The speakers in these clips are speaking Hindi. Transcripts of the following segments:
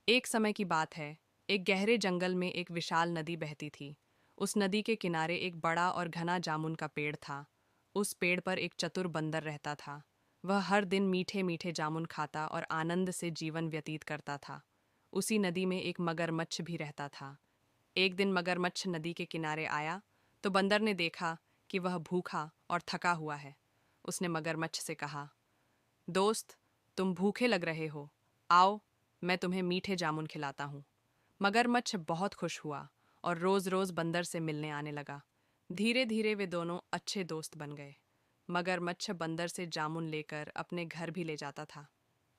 एक समय की बात है। एक गहरे जंगल में एक विशाल नदी बहती थी। उस नदी के किनारे एक बड़ा और घना जामुन का पेड़ था। उस पेड़ पर एक चतुर बंदर रहता था। वह हर दिन मीठे मीठे जामुन खाता और आनंद से जीवन व्यतीत करता था। उसी नदी में एक मगरमच्छ भी रहता था। एक दिन मगरमच्छ नदी के किनारे आया तो बंदर ने देखा कि वह भूखा और थका हुआ है। उसने मगरमच्छ से कहा, दोस्त, तुम भूखे लग रहे हो। आओ, मैं तुम्हें मीठे जामुन खिलाता हूँ। मगरमच्छ बहुत खुश हुआ और रोज रोज बंदर से मिलने आने लगा। धीरे धीरे वे दोनों अच्छे दोस्त बन गए। मगरमच्छ बंदर से जामुन लेकर अपने घर भी ले जाता था।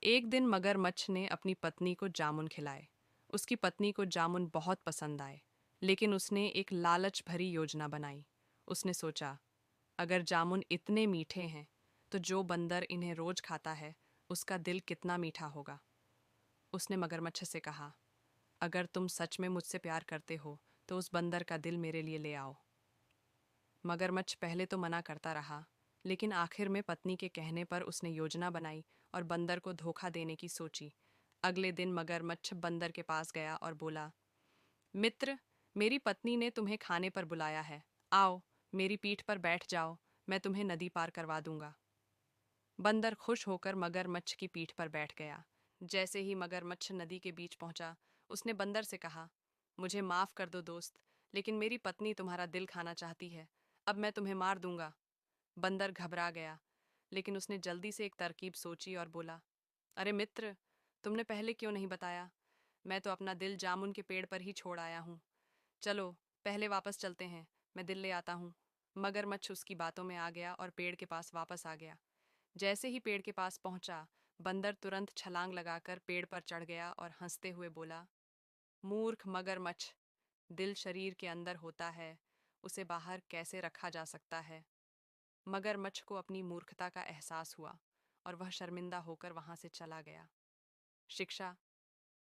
एक दिन मगरमच्छ ने अपनी पत्नी को जामुन खिलाए। उसकी पत्नी को जामुन बहुत पसंद आए, लेकिन उसने एक लालच भरी योजना बनाई। उसने सोचा, अगर जामुन इतने मीठे हैं तो जो बंदर इन्हें रोज खाता है उसका दिल कितना मीठा होगा। उसने मगरमच्छ से कहा, अगर तुम सच में मुझसे प्यार करते हो तो उस बंदर का दिल मेरे लिए ले आओ। मगरमच्छ पहले तो मना करता रहा, लेकिन आखिर में पत्नी के कहने पर उसने योजना बनाई और बंदर को धोखा देने की सोची। अगले दिन मगरमच्छ बंदर के पास गया और बोला, मित्र, मेरी पत्नी ने तुम्हें खाने पर बुलाया है। आओ, मेरी पीठ पर बैठ जाओ, मैं तुम्हें नदी पार करवा दूंगा। बंदर खुश होकर मगरमच्छ की पीठ पर बैठ गया। जैसे ही मगरमच्छ नदी के बीच पहुंचा, उसने बंदर से कहा, मुझे माफ कर दो दोस्त, लेकिन मेरी पत्नी तुम्हारा दिल खाना चाहती है। अब मैं तुम्हें मार दूंगा। बंदर घबरा गया, लेकिन उसने जल्दी से एक तरकीब सोची और बोला, अरे मित्र, तुमने पहले क्यों नहीं बताया? मैं तो अपना दिल जामुन के पेड़ पर ही छोड़ आया हूँ। चलो, पहले वापस चलते हैं, मैं दिल ले आता हूँ। मगरमच्छ उसकी बातों में आ गया और पेड़ के पास वापस आ गया। जैसे ही पेड़ के पास पहुंचा, बंदर तुरंत छलांग लगाकर पेड़ पर चढ़ गया और हंसते हुए बोला, मूर्ख मगरमच्छ, दिल शरीर के अंदर होता है, उसे बाहर कैसे रखा जा सकता है? मगरमच्छ को अपनी मूर्खता का एहसास हुआ और वह शर्मिंदा होकर वहां से चला गया। शिक्षा: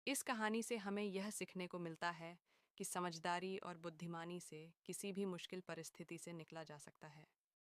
इस कहानी से हमें यह सीखने को मिलता है कि समझदारी और बुद्धिमानी से किसी भी मुश्किल परिस्थिति से निकला जा सकता है।